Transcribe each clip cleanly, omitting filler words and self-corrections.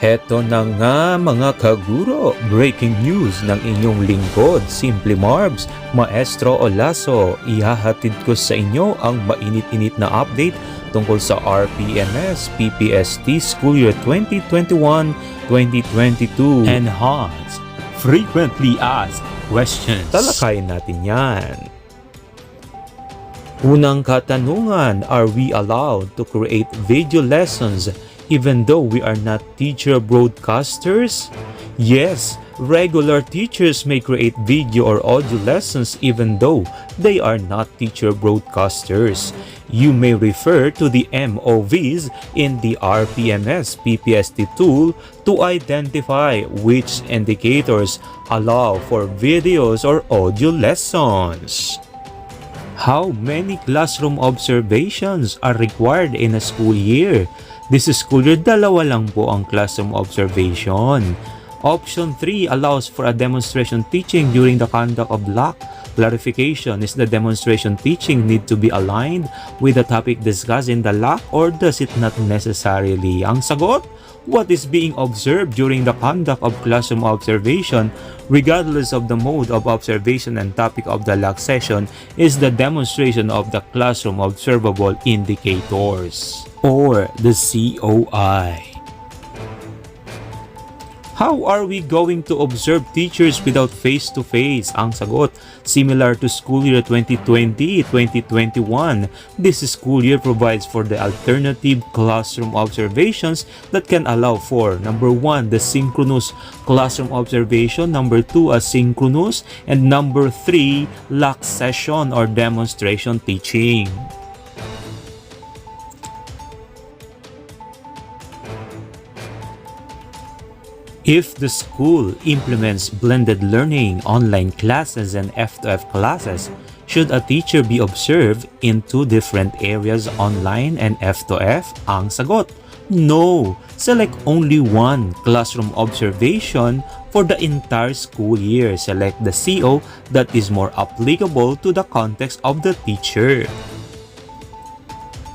Heto na nga mga kaguro, breaking news ng inyong lingkod, Simple Marbs, Maestro Olaso. Ihahatid ko sa inyo ang mainit-init na update tungkol sa Rpms-Ppst School Year 2021-2022 Enhanced Frequently Asked Questions. Talakayin natin yan. Unang katanungan, are we allowed to create video lessons even though we are not teacher broadcasters? Yes, regular teachers may create video or audio lessons even though they are not teacher broadcasters. You may refer to the MOVs in the Rpms-Ppst tool to identify which indicators allow for videos or audio lessons. How many classroom observations are required in a school year? This school year, 2 lang po ang classroom observation. Option 3 allows for a demonstration teaching during the conduct of LAC. Clarification, is the demonstration teaching need to be aligned with the topic discussed in the LAC or does it not necessarily? Ang sagot, what is being observed during the conduct of classroom observation, regardless of the mode of observation and topic of the LAC session, is the demonstration of the classroom observable indicators, or the COI. How are we going to observe teachers without face-to-face? Ang sagot, similar to school year 2020-2021, this school year provides for the alternative classroom observations that can allow for, number 1, the synchronous classroom observation, number 2, asynchronous, and number 3, LAC session or demonstration teaching. If the school implements blended learning, online classes, and F2F classes, should a teacher be observed in 2 different areas, online and F2F? Ang sagot, no. Select only 1 classroom observation for the entire school year. Select the CO that is more applicable to the context of the teacher.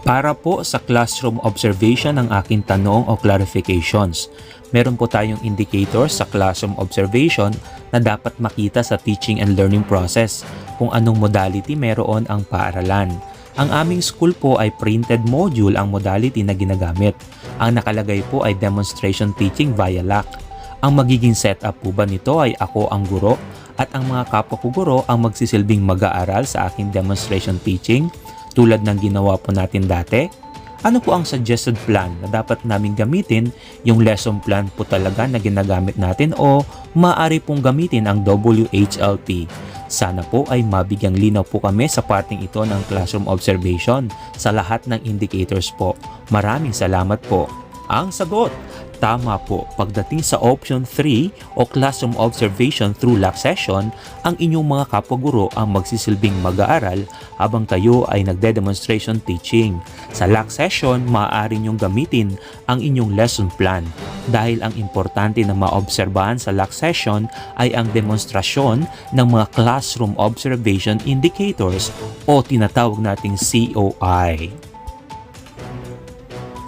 Para po sa classroom observation ang aking tanong o clarifications. Meron po tayong indicators sa classroom observation na dapat makita sa teaching and learning process kung anong modality meron ang paaralan. Ang aming school po ay printed module ang modality na ginagamit. Ang nakalagay po ay demonstration teaching via LAC. Ang magiging setup po ba nito ay ako ang guro at ang mga kapwa ko guro ang magsisilbing mag-aaral sa aking demonstration teaching tulad ng ginawa po natin dati? Ano po ang suggested plan na dapat naming gamitin? Yung lesson plan po talaga na ginagamit natin o maaari pong gamitin ang WHLT? Sana po ay mabigyang linaw po kami sa parting ito ng classroom observation sa lahat ng indicators po. Maraming salamat po. Ang sagot, tama po. Pagdating sa option 3 o classroom observation through LAC session, ang inyong mga kapwa-guro ang magsisilbing mag-aaral habang kayo ay nagde-demonstration teaching. Sa LAC session, maaari niyong gamitin ang inyong lesson plan dahil ang importante na maobserbahan sa LAC session ay ang demonstrasyon ng mga classroom observation indicators o tinatawag nating COI.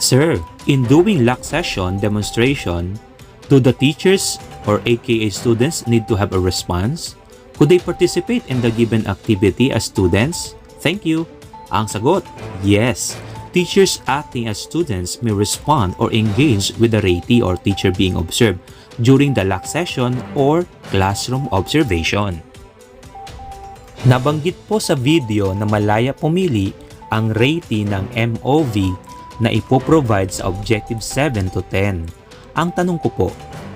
Sir, in doing LAC session demonstration, do the teachers or aka students need to have a response? Could they participate in the given activity as students? Thank you. Ang sagot, yes. Teachers acting as students may respond or engage with the ratee or teacher being observed during the LAC session or classroom observation. Nabanggit po sa video na malaya pumili ang ratee ng MOV na ipoprovide sa Objective 7 to 10. Ang tanong ko po,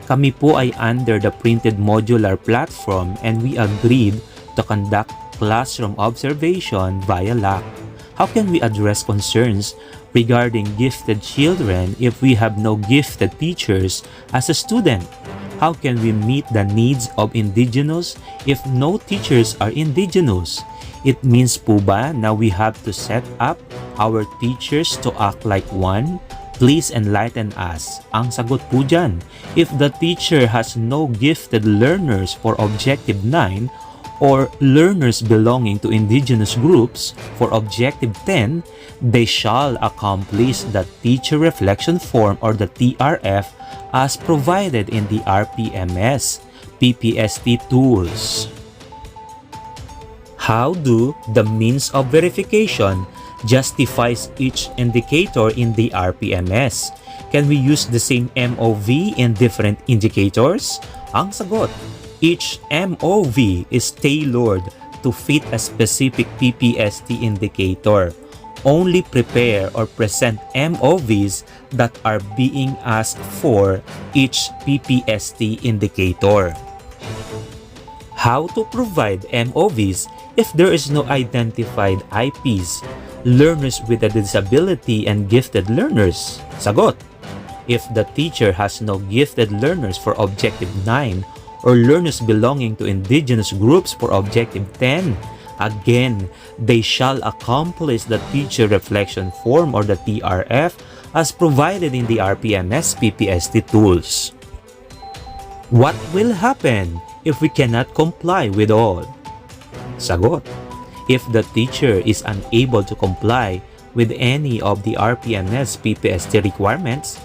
kami po ay under the printed modular platform and we agreed to conduct classroom observation via LAC. How can we address concerns regarding gifted children if we have no gifted teachers as a student? How can we meet the needs of indigenous if no teachers are indigenous? It means po ba na we have to set up our teachers to act like one? Please enlighten us. Ang sagot po dyan, if the teacher has no gifted learners for Objective 9 or learners belonging to indigenous groups for Objective 10, they shall accomplish the Teacher Reflection Form or the TRF as provided in the Rpms-Ppst tools. How do the means of verification justifies each indicator in the RPMS? Can we use the same MOV in different indicators? Ang sagot, each MOV is tailored to fit a specific PPST indicator. Only prepare or present MOVs that are being asked for each PPST indicator. How to provide MOVs if there is no identified IPs, learners with a disability and gifted learners? Sagot, if the teacher has no gifted learners for Objective 9 or learners belonging to indigenous groups for Objective 10, again, they shall accomplish the Teacher Reflection Form or the TRF as provided in the Rpms-Ppst tools. What will happen if we cannot comply with all? Sagot, if the teacher is unable to comply with any of the Rpms-Ppst requirements,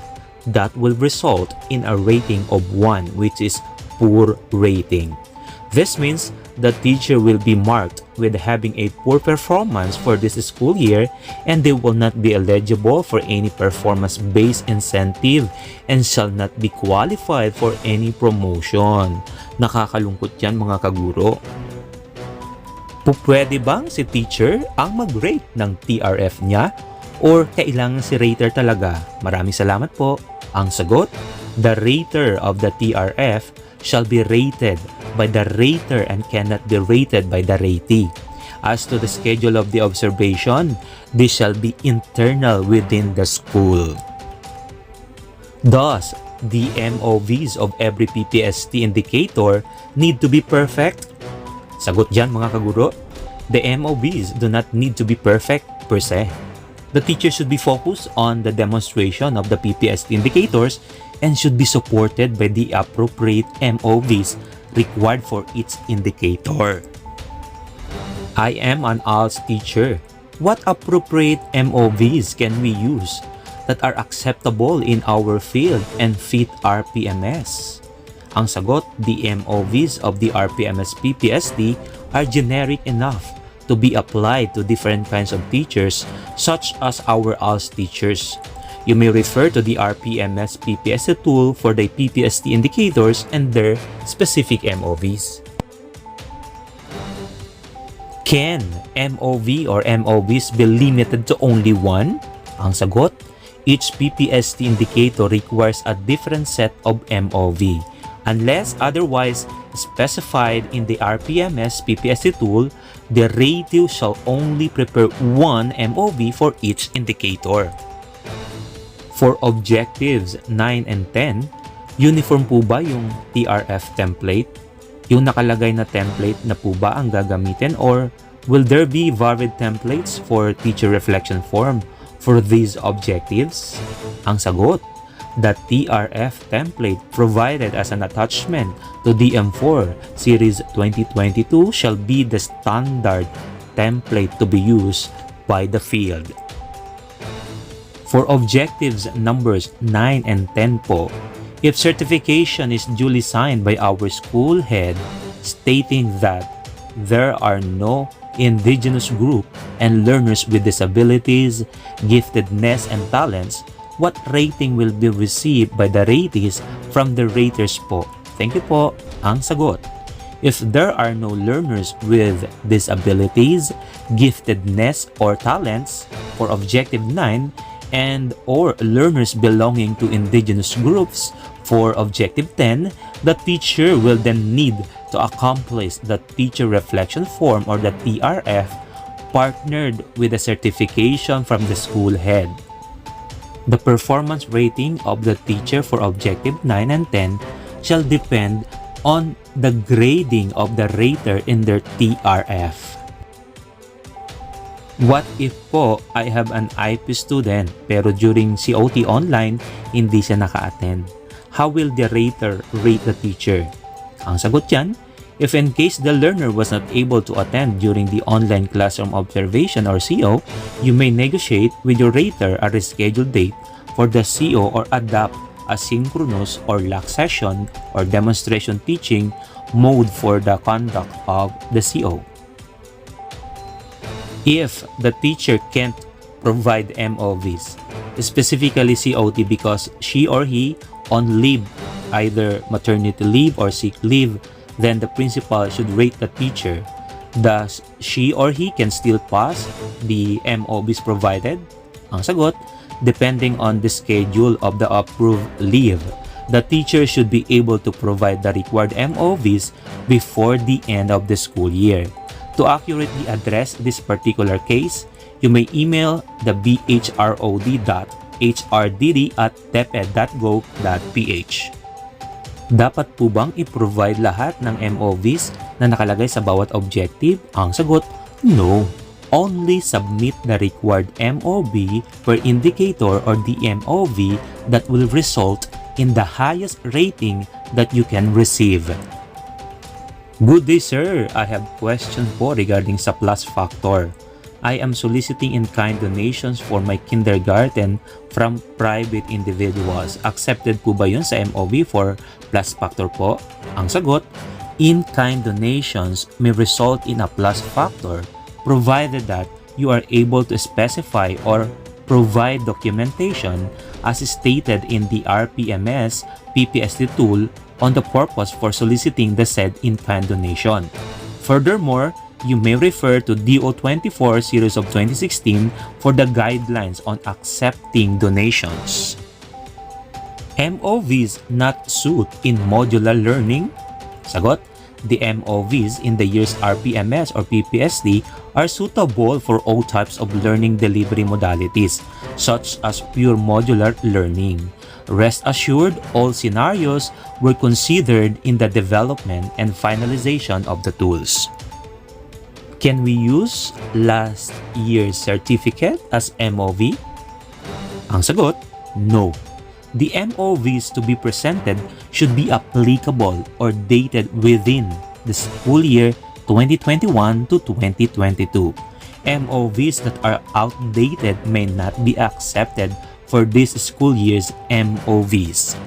that will result in a rating of 1, which is poor rating. This means the teacher will be marked with having a poor performance for this school year, and they will not be eligible for any performance-based incentive and shall not be qualified for any promotion. Nakakalungkot yan mga kaguro. Pwede bang si teacher ang mag-rate ng TRF niya or kailangan si rater talaga? Maraming salamat po. Ang sagot, the rater of the TRF shall be rated by the rater and cannot be rated by the ratee. As to the schedule of the observation, this shall be internal within the school. Thus, the MOVs of every PPST indicator need to be perfect. Sagot dyan mga kaguro, the MOVs do not need to be perfect per se. The teacher should be focused on the demonstration of the PPST indicators and should be supported by the appropriate MOVs required for each indicator. I am an ALS teacher. What appropriate MOVs can we use that are acceptable in our field and fit RPMS? Ang sagot, the MOVs of the Rpms-Ppst are generic enough to be applied to different kinds of teachers such as our ALS teachers. You may refer to the Rpms-Ppst tool for the PPST indicators and their specific MOVs. Can MOV or MOVs be limited to only one? Ang sagot, each PPST indicator requires a different set of MOV. Unless otherwise specified in the Rpms-Ppst tool, the ratio shall only prepare one MOV for each indicator. For objectives 9 and 10, uniform po ba yung TRF template? Yung nakalagay na template na po ba ang gagamitin, or will there be varied templates for teacher reflection form for these objectives? Ang sagot, the TRF template provided as an attachment to DM4 Series 2022 shall be the standard template to be used by the field. For objectives numbers 9 and 10 po, if certification is duly signed by our school head stating that there are no indigenous group and learners with disabilities, giftedness, and talents, what rating will be received by the ratees from the raters po? Thank you po. Ang sagot, if there are no learners with disabilities, giftedness, or talents for Objective 9 and or learners belonging to indigenous groups for Objective 10, the teacher will then need to accomplish the Teacher Reflection Form or the TRF partnered with a certification from the school head. The performance rating of the teacher for Objective 9 and 10 shall depend on the grading of the rater in their TRF. What if po I have an IP student pero during COT online hindi siya naka-attend? How will the rater rate the teacher? Ang sagot dyan, If in case the learner was not able to attend during the online classroom observation or CO, you may negotiate with your rater a rescheduled date for the CO or adopt a synchronous or lock session or demonstration teaching mode for the conduct of the CO. If the teacher can't provide MOVs, specifically COT because she or he on leave, either maternity leave or sick leave, then the principal should rate the teacher. Thus, she or he can still pass the MOVs provided? Ang sagot, depending on the schedule of the approved leave, the teacher should be able to provide the required MOVs before the end of the school year. To accurately address this particular case, you may email the bhrod.hrdd@deped.gov.ph. Dapat po bang i-provide lahat ng MOVs na nakalagay sa bawat objective? Ang sagot, no. Only submit the required MOV per indicator or the MOV that will result in the highest rating that you can receive. Good day, sir. I have question po regarding sa plus factor. I am soliciting in-kind donations for my kindergarten from private individuals. Accepted po ba yun sa MOV for plus factor po? Ang sagot, in-kind donations may result in a plus factor provided that you are able to specify or provide documentation as stated in the Rpms-Ppst tool on the purpose for soliciting the said in-kind donation. Furthermore, you may refer to DO24 series of 2016 for the guidelines on accepting donations. MOVs not suit in modular learning? Sagot, the MOVs in the year's RPMS or PPSD are suitable for all types of learning delivery modalities, such as pure modular learning. Rest assured, all scenarios were considered in the development and finalization of the tools. Can we use last year's certificate as MOV? Ang sagot, no. The MOVs to be presented should be applicable or dated within the school year 2021 to 2022. MOVs that are outdated may not be accepted for this school year's MOVs.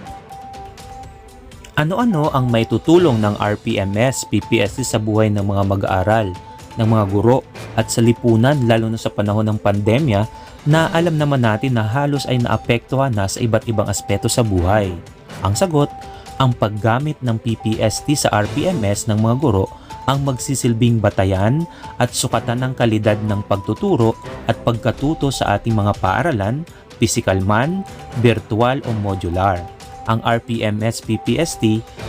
Ano-ano ang may tutulong ng Rpms-Ppst sa buhay ng mga mag-aaral, ng mga guro at sa lipunan lalo na sa panahon ng pandemya na alam naman natin na halos ay naapektuhan na sa iba't ibang aspeto sa buhay? Ang sagot, ang paggamit ng PPST sa RPMS ng mga guro ang magsisilbing batayan at sukatan ng kalidad ng pagtuturo at pagkatuto sa ating mga paaralan, physical man, virtual o modular. Ang Rpms-Ppst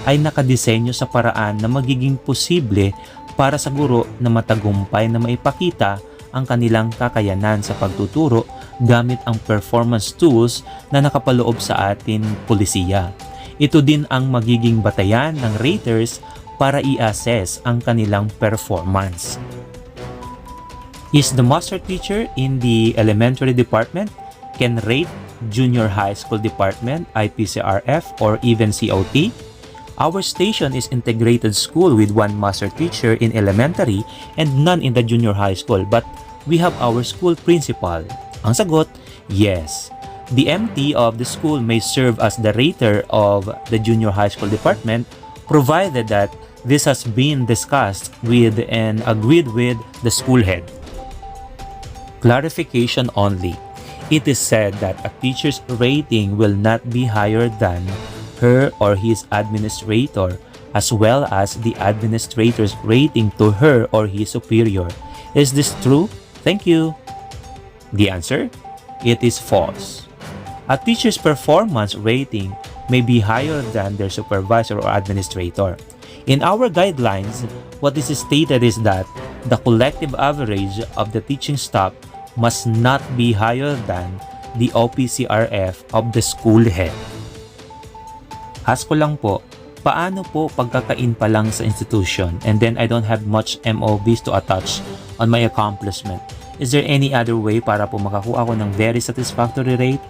ay nakadisenyo sa paraan na magiging posible para sa guro na matagumpay na maipakita ang kanilang kakayanan sa pagtuturo gamit ang performance tools na nakapaloob sa atin pulisiya. Ito din ang magiging batayan ng raters para i-assess ang kanilang performance. Is the master teacher in the elementary department can rate junior high school department, IPCRF, or even COT? Our station is integrated school with one master teacher in elementary and none in the junior high school, but we have our school principal. Ang sagot, yes. The MT of the school may serve as the rater of the junior high school department provided that this has been discussed with and agreed with the school head. Clarification only. It is said that a teacher's rating will not be higher than her or his administrator, as well as the administrator's rating to her or his superior. Is this true? Thank you. The answer? It is false. A teacher's performance rating may be higher than their supervisor or administrator. In our guidelines, what is stated is that the collective average of the teaching staff must not be higher than the OPCRF of the school head. Ask ko lang po, paano po pagkakain pa lang sa institution and then I don't have much MOVs to attach on my accomplishment? Is there any other way para po makakuha ko ng very satisfactory rate?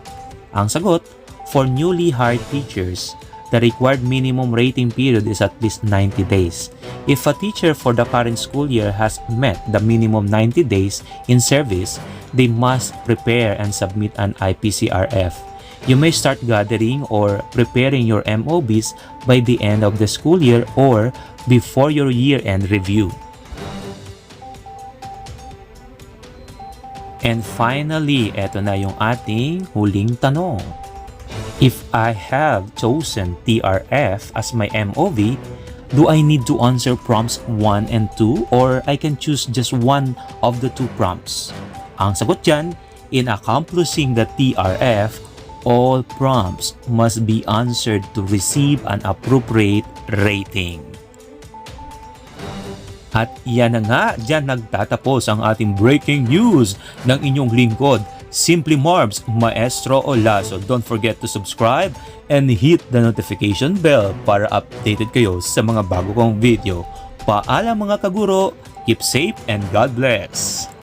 Ang sagot, for newly hired teachers, The required minimum rating period is at least 90 days. If a teacher for the current school year has met the minimum 90 days in service, they must prepare and submit an IPCRF. You may start gathering or preparing your MOBs by the end of the school year or before your year-end review. And finally, eto na yung ating huling tanong. If I have chosen TRF as my MOV, do I need to answer prompts 1 and 2 or I can choose just one of the two prompts? Ang sagot dyan, in accomplishing the TRF, all prompts must be answered to receive an appropriate rating. At yan na nga, dyan nagtatapos ang ating breaking news ng inyong lingkod, Simply Marbs, Maestro Olaso. Don't forget to subscribe and hit the notification bell para updated kayo sa mga bago kong video. Paalam mga kaguro, keep safe and God bless!